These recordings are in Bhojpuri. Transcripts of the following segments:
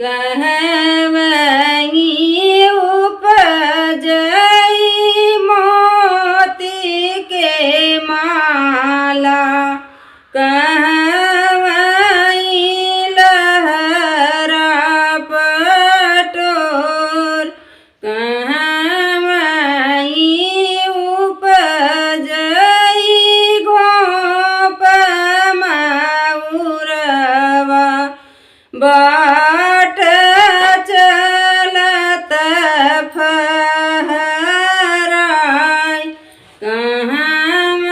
कहवई उपजई मोती के माला, कहवई लहरा पटोर, कहवई उपजई घोप मऊरवा, बाट चलत फहराय, कहवई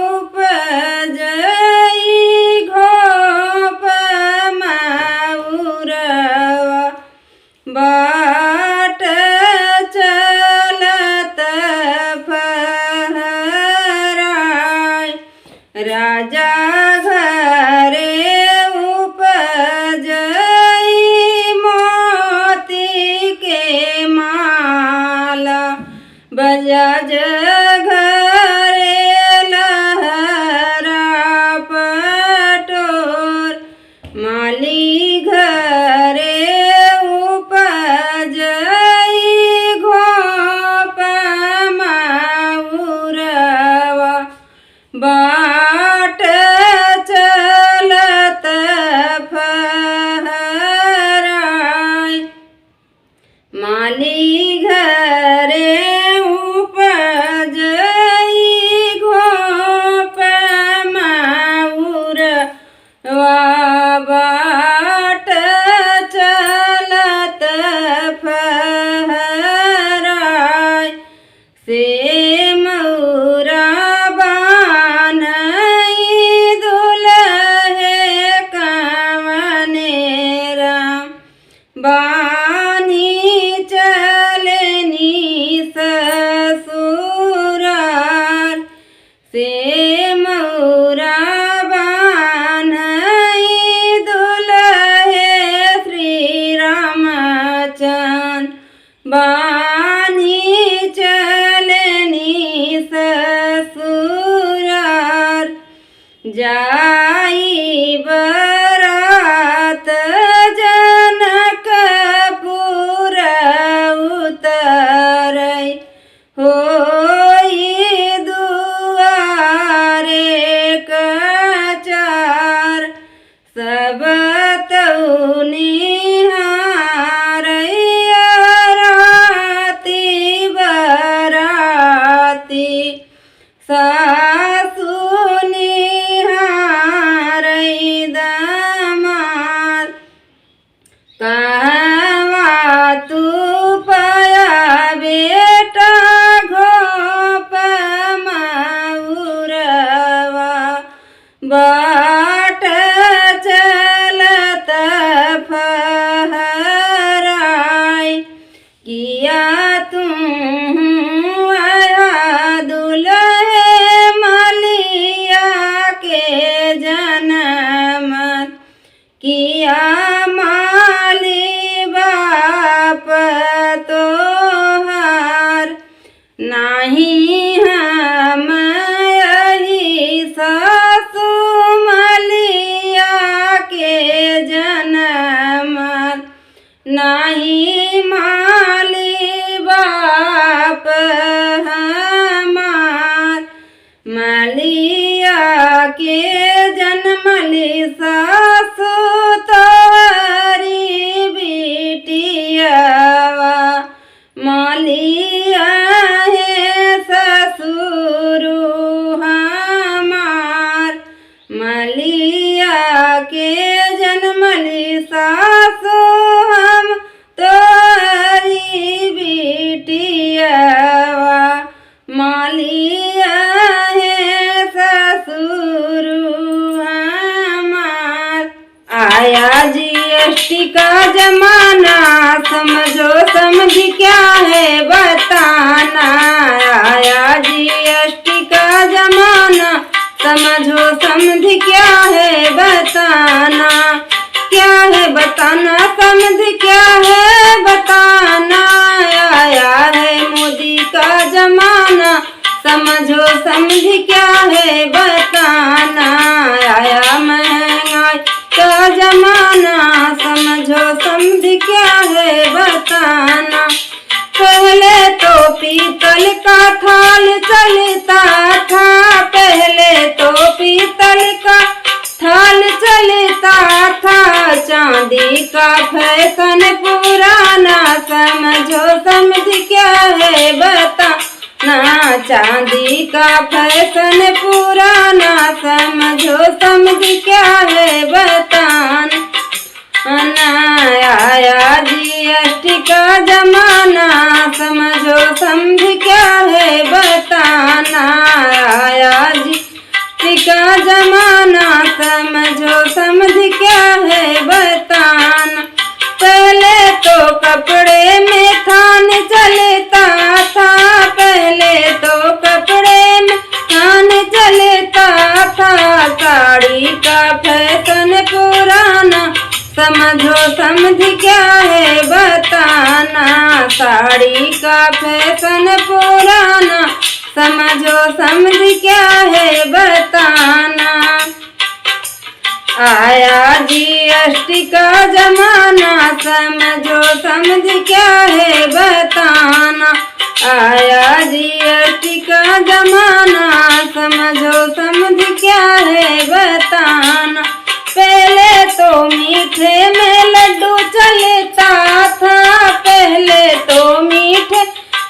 उपजई घोप मऊरवा, बाट चलत फहराय। राजा घरे उपजई मोती के माला, बजाज घरे लहरा पटोर, माली घरे उपजई घोप मऊरवा, बाट चलत फहराय। माली घरे उपजई घोप मऊरवा, बाट चलत फहराय। से मऊरा बान्हई दुलहे कवने राम, बानी चलनी ससुराल, से मऊरा बान्हई दुलहे श्री रामचंद्र, बानी चलनी ससुराल। जाई बरात जनकपुर उतरई, होई दुआरे कचार, सब तऊ निहारई राती बराती, सासु निहारई दामाद, कहवा तू पाया बेटा घोप मऊरवा, बाट चलत फहराय। किया तुम आया दुल्हे मलिया के जन्म, किया माली बाप तोहार, नाही हम यही सासु मलिया के जन्म, नाही माली बाप हमार। मलिया के जन्मली सासु तोरी बिटियावा, मलिया है ससुरु हमार। मलिया के जन्मली सासु हम तोरी बिटियावा, मलिया है ससुरु हमार। आया जीएसटी का जमाना, समझो समझ क्या है बताना, आया जीएसटी का जमाना, समझो समझ क्या है बताना, क्या है बताना, समझ क्या है बताना, आया है मोदी का जमाना, समझो समझ क्या है बताना, आया महंगाई का जमाना। चलता था, पहले तो पीतल का थाल चलता था, चांदी का फैशन पुराना, समझो समझ क्या है बताना, चांदी का फैशन पुराना, समझो समझ क्या है बताना, आया जीएसटी का जमाना, समझो समझ क्या है बताना, आया जीएसटी का जमाना, समझो समझ क्या है बताना, पहले तो कपड़े में थान चलता था, पहले तो कपड़े में थान चलता था, साड़ी का फैशन पुराना, समझो समझ क्या है बताना, साड़ी का फैशन पुराना, समझो समझ क्या है बताना, आया जीएसटी का जमाना, समझो समझ क्या है बताना, आया जीएसटी का जमाना, समझो समझ क्या है बताना, पहले तो मीठे में लड्डू चलता था, पहले तो मीठे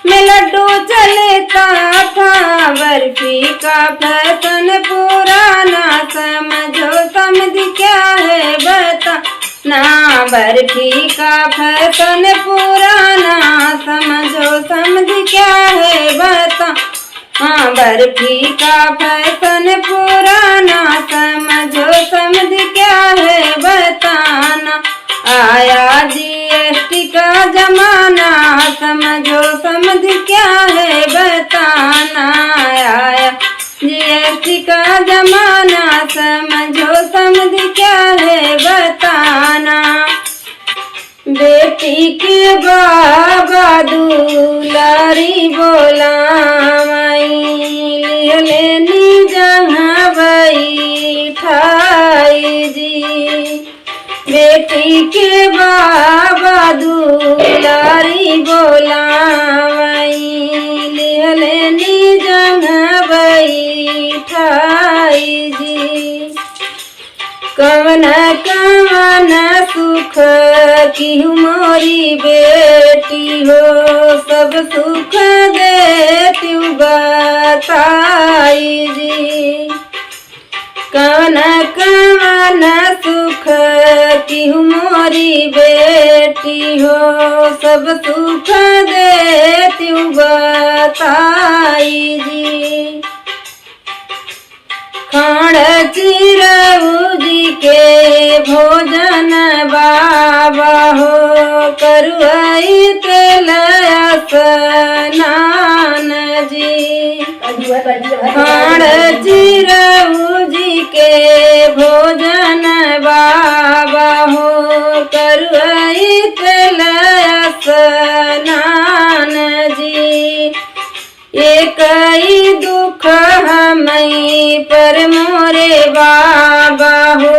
में लड्डू चलता था, बर्फी का फैशन पुराना, समझो समझ क्या है बताना, बर्फी का फैशन पुराना, समझो समझ क्या है बताना, बर्फी का फैशन पुराना, समझो समझ क्या है बताना, आया जीएसटी का जमाना, समझो समझ क्या है बताना, आया जीएसटी का जमाना, समझो समझ क्या है बताना, बेटी के बाबा दुलारी बोलावई, लेनी जहाँ बैठाई जी, बेटी के बाबा दुलारी बोलावई, लेनी जहाँ बैठाई जी, कवन कवन सुख की मोरी बेटी हो, सब सुख देती बताई जी, कवन कवन सुख की मोरी बेटी हो, सब सुख देती बताई जी, खाण चिरऊ जी के भोजन बाबा हो, करुआई तेल स्नान जी, खाण चिरऊ जी के भोजन बाबा हो, करुआई तेल स्नान जी, एक ही दुख हमें पर मोरे बाबा हो,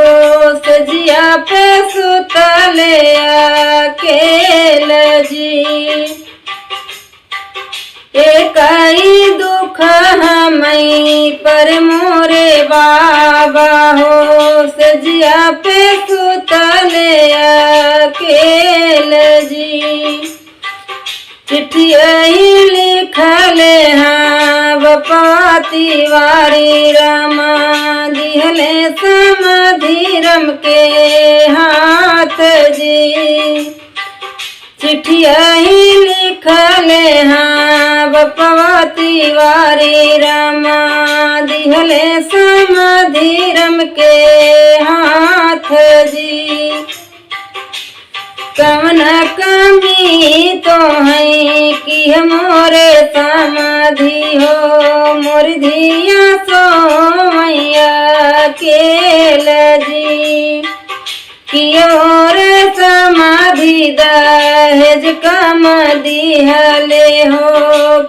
सजिया पे सुतले अकेल जी, एक ही दुख हमें पर मोरे बाबा हो, सजिया पे सुतले अकेल जी, चिट्ठिया लिखले हाँ बपाती वारी रामा, दिहले समाधिरम के हाथ जी, चिट्ठिया लिखले हाँ बपाती वारी रामा, दिहले समाधिरम के हाथ जी, कवन कमी तो है कि मोरे समाधि हो, मोर धिया सो मैया केल जी, कि और समाधि दहेज कम दिहले हो,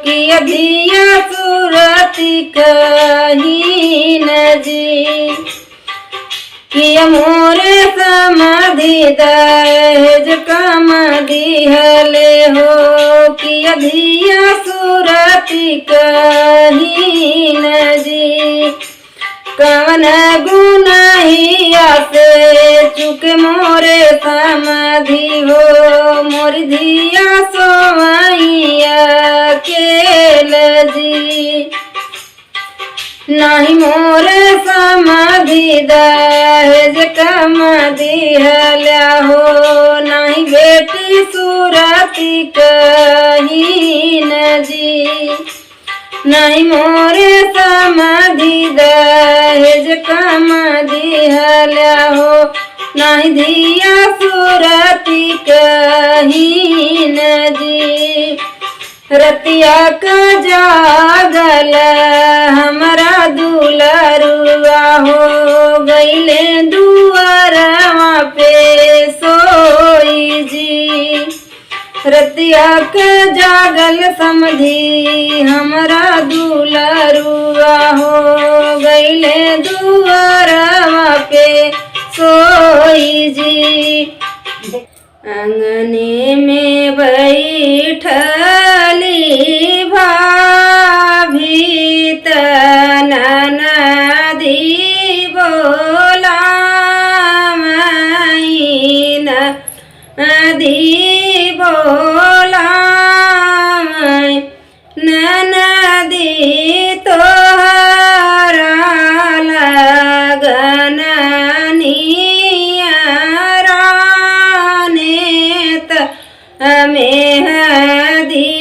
कि धिया सुरति कहीन जी, कि मोर समाधि दहेज कम दिहले हो, कि की अधिया सुरती कहीन जी। कवन गुनाहिया से चुके मोरे समाधि हो मोर धिया सोवैया केल जी। नहीं मोर समाधि दहेज कम दिहल्या हो नहीं बेटी सुरती कहीन जी। नहीं मोर समाधि दहेज कम दिहल्या हो नहीं धिया सुरती कहीन जी। रतिया का जागल हमारा दुलरुआ हो गईले दुआरवा पे सोई जी। रतिया के जागल समधी हमारा दुलरुआ हो गईले दुआरवा पे सोई जी। अंगने में बैठली भाभी त ननदी बोला नदी बोला ननदी तोहरा लगन मेहदी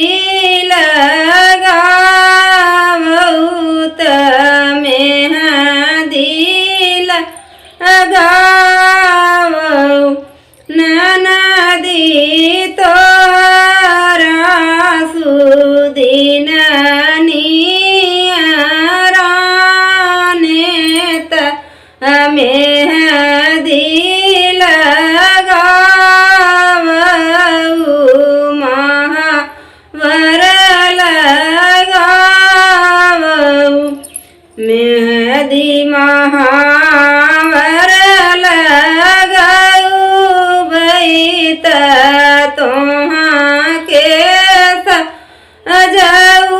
लगावऊ त मेहदी लगावऊ ननदी तोरा सुदिन नियराने त मेहदी मेहदी महावर लगाऊ बैत तोहाँ के सजाऊ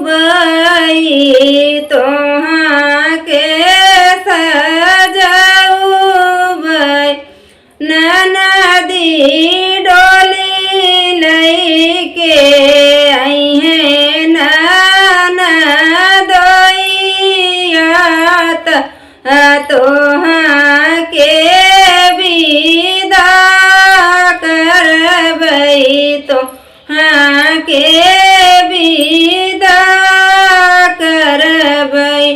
बई तोहाँ के सजाऊ बई ननदी डोली लईके आई है तोहाँ के विदा करबई तोहाँ के विदा करबई।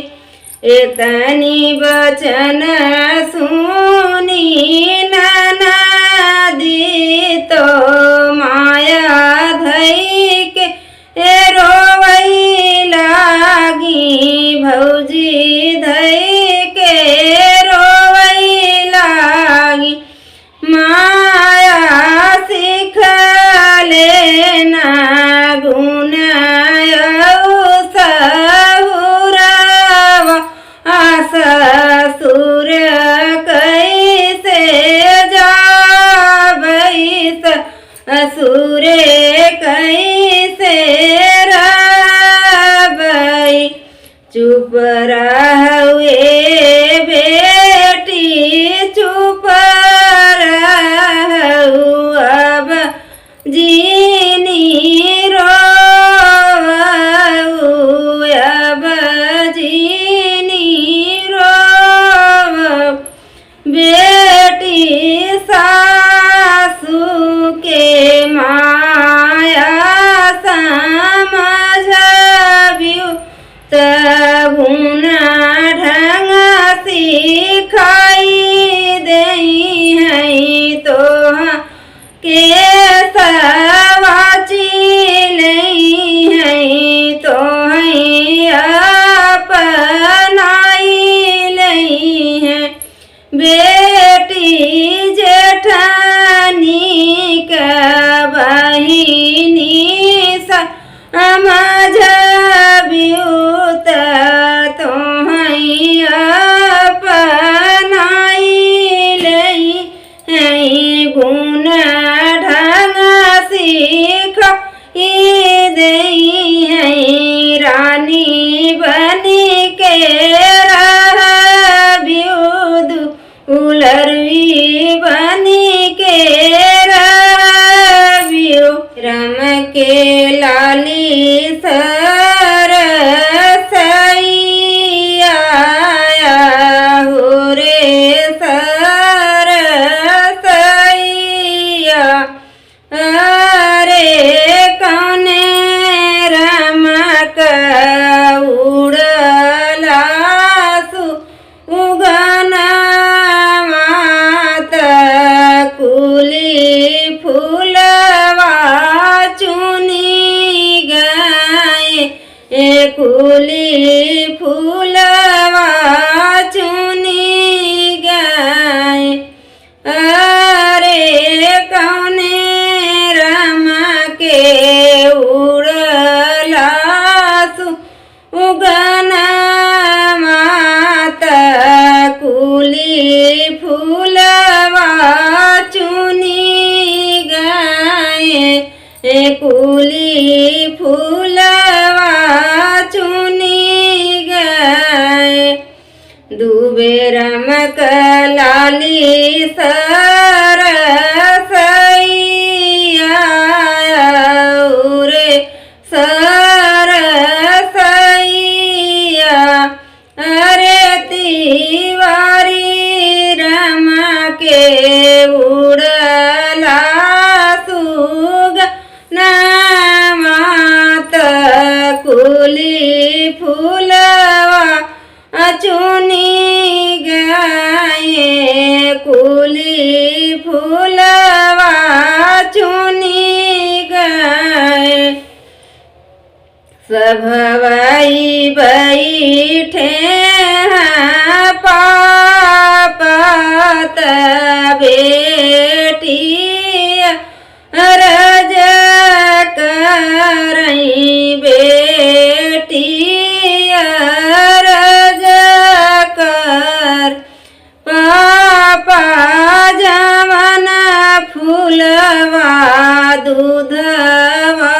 इतनी वचन सुनी ननदी तो माया धई के रोवई लागी भौजी धई माया सिख लेना गुण सहुरवा ससुर कैसे जाबई ससुरे कैसे रहबई। चुप रहुए बेटी चुप अब जीनी रोवऊ अब जीनी रोवऊ। बेटी सासू के माया समझबियु तबुना ढंग सिखाई दई है तो के सवाची लई है तो अपनाई लई है। बेटी जेठानी का बहिनी समझबियु त तोहई अपनाई लई है गुण ढंग सीख अरे कौने रमक उड़ला सुगना मात कुली फूलवा चुनी गए कुली फूलवा चुनी गए। अरे कौने रम के उड़ला सुगना मात कुली फूलवा चुनी गए कुली फूलवा चुनी गए। दुबे रमक लाली सरसैया रे सरसैया अरे तिवारी रम के उड़ला सुगना मात कुली फूलवा चुनी गए कुली फूलवा चुनी गए। सब भाई बैठे हैं पापत बेटी रज करई बेटी रज कर पापा जमन फूलवा दूधवा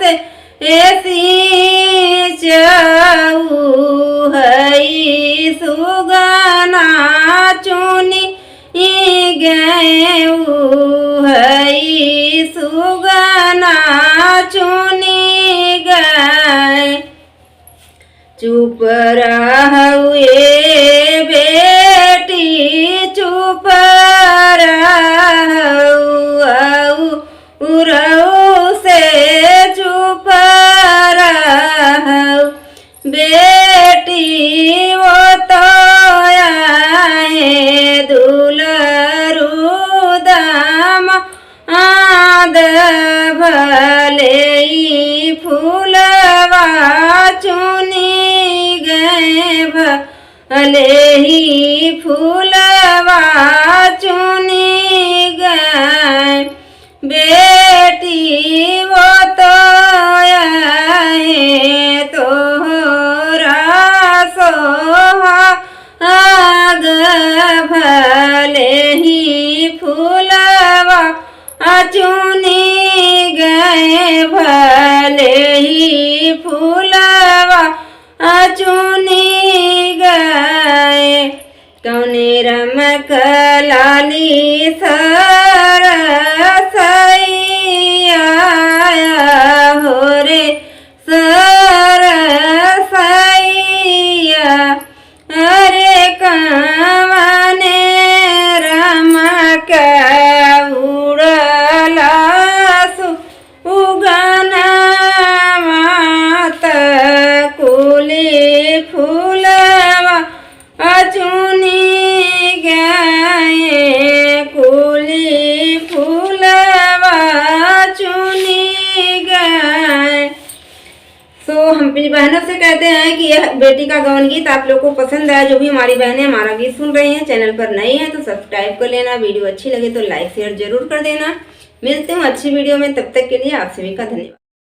से ऐसी चऊ हई सुगना चुनी गए हई सुगना चुनी गए। चुप रहुए बेटी चुप रहु से चुप रहु बेटी वो तो आए दुलरू दाम आद भले फूलवा चुनी गए भले ही फूलवा चुनी गए। बेटी वो तो आए तोहरा सोहाग भले ही फूलवा चुनी गए भले ही फूलवा चुनी गए। कौने रमक लाली सरसैया हो रे सरसैया अरे कवने रमक उड़ला सुगना मात कुली फूलवा चुनी गए कुली फूलवा चुनी गए। तो हम अपनी बहनों से कहते हैं कि यह बेटी का गौन गीत आप लोग को पसंद आया। जो भी हमारी बहनें हमारा गीत सुन रही हैं, चैनल पर नई हैं तो सब्सक्राइब कर लेना। वीडियो अच्छी लगे तो लाइक शेयर जरूर कर देना। मिलते हैं अच्छी वीडियो में, तब तक के लिए आप सभी का धन्यवाद।